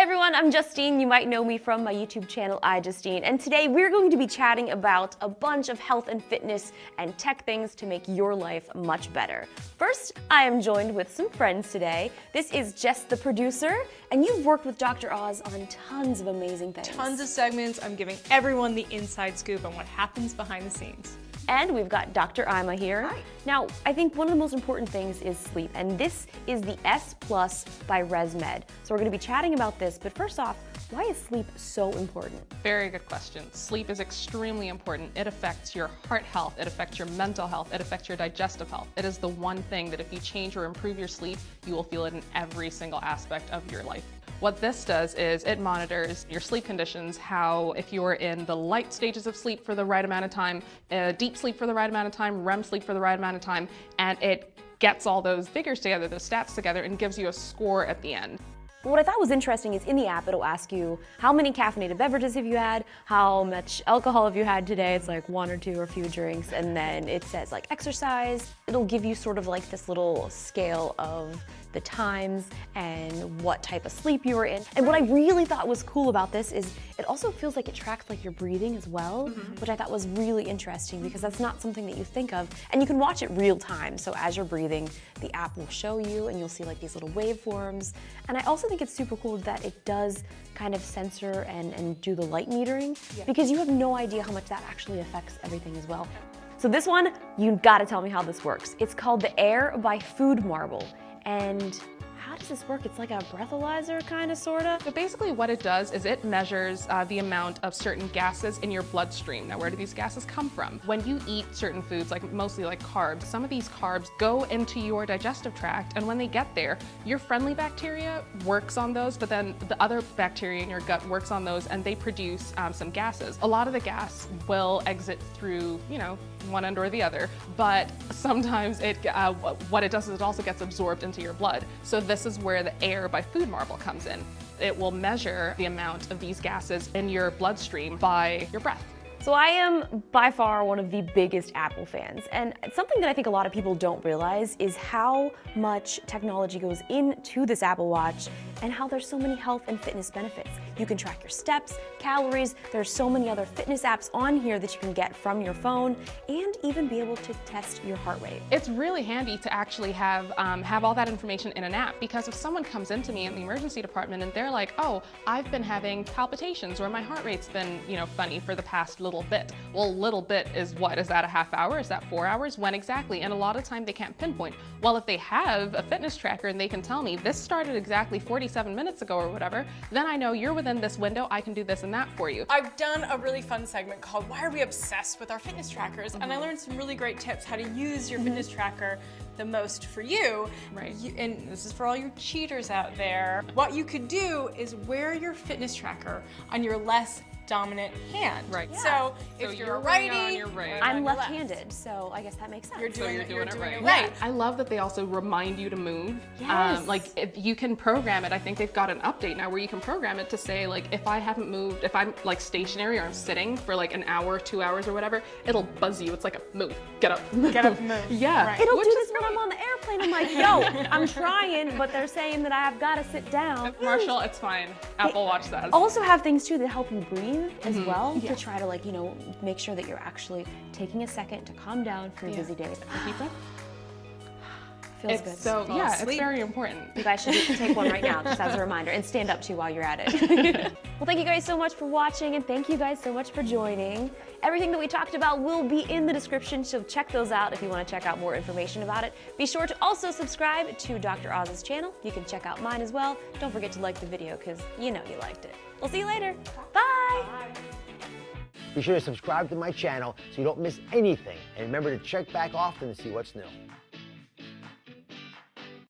Hey everyone, I'm Justine. You might know me from my YouTube channel, iJustine. And today we're going to be chatting about a bunch of health and fitness and tech things to make your life much better. First, I am joined with some friends today. This is Jess, the producer, and you've worked with Dr. Oz on tons of amazing things. Tons of segments. I'm giving everyone the inside scoop on what happens behind the scenes. And we've got Dr. Ima here. Hi. Now, I think one of the most important things is sleep, and this is the S Plus by ResMed. So we're going to be chatting about this, but first off, why is sleep so important? Very good question. Sleep is extremely important. It affects your heart health, it affects your mental health, it affects your digestive health. It is the one thing that if you change or improve your sleep, you will feel it in every single aspect of your life. What this does is it monitors your sleep conditions, how if you're in the light stages of sleep for the right amount of time, deep sleep for the right amount of time, REM sleep for the right amount of time, and it gets all those figures together, those stats together, and gives you a score at the end. What I thought was interesting is in the app, it'll ask you how many caffeinated beverages have you had, how much alcohol have you had today. It's like one or two or a few drinks, and then it says like exercise. It'll give you sort of like this little scale of the times and what type of sleep you were in. And what I really thought was cool about this is it also feels like it tracks like your breathing as well, which I thought was really interesting because that's not something that you think of. And you can watch it real time. So as you're breathing, the app will show you and you'll see like these little waveforms. And I also think it's super cool that it does kind of censor and do the light metering because you have no idea how much that actually affects everything as well. So this one, you gotta tell me how this works. It's called the Air by Food Marble. And how does this work? It's like a breathalyzer kind of, sort of? So basically what it does is it measures the amount of certain gases in your bloodstream. Now, where do these gases come from? When you eat certain foods, like mostly like carbs, some of these carbs go into your digestive tract, and when they get there, your friendly bacteria works on those, but then the other bacteria in your gut works on those, and they produce some gases. A lot of the gas will exit through, one end or the other, but sometimes what it does is it also gets absorbed into your blood. So this is where the Air by Food Marble comes in. It will measure the amount of these gases in your bloodstream by your breath. So I am by far one of the biggest Apple fans, and something that I think a lot of people don't realize is how much technology goes into this Apple Watch and how there's so many health and fitness benefits. You can track your steps, calories, there's so many other fitness apps on here that you can get from your phone and even be able to test your heart rate. It's really handy to actually have all that information in an app, because if someone comes into me in the emergency department and they're like, oh, I've been having palpitations or my heart rate's been, funny for the past little bit. Well, little bit is what? Is that a half hour? Is that 4 hours? When exactly? And a lot of time they can't pinpoint. Well, if they have a fitness tracker and they can tell me this started exactly 47 minutes ago or whatever, then I know you're within this window, I can do this and that for you. I've done a really fun segment called Why Are We Obsessed with Our Fitness Trackers? And I learned some really great tips how to use your fitness tracker the most for you. Right. And this is for all you cheaters out there. What you could do is wear your fitness tracker on your less dominant hand. Right. Yeah. So if you're a righty, on your right. I'm left-handed, so I guess that makes sense. You're doing it right. right. I love that they also remind you to move. Yes. Like if you can program it, I think they've got an update now where you can program it to say like if I haven't moved, if I'm like stationary or I'm sitting for like an hour, 2 hours or whatever, it'll buzz you. It's like a move, get up. Get up and move. Yeah. Right. It'll Which do is this when I'm on the airplane. I'm like, yo, I'm trying, but they're saying that I've got to sit down. Marshall, it's fine. Apple Watch says. Also have things too that help you breathe as well, to try to make sure that you're actually taking a second to calm down for a busy day. Deep breath. Feels good. So yeah, it's very important. You guys should take one right now, just as a reminder, and stand up too while you're at it. Well, thank you guys so much for watching, and thank you guys so much for joining. Everything that we talked about will be in the description, so check those out if you want to check out more information about it. Be sure to also subscribe to Dr. Oz's channel. You can check out mine as well. Don't forget to like the video, because you know you liked it. We'll see you later. Bye. Be sure to subscribe to my channel so you don't miss anything. And remember to check back often to see what's new.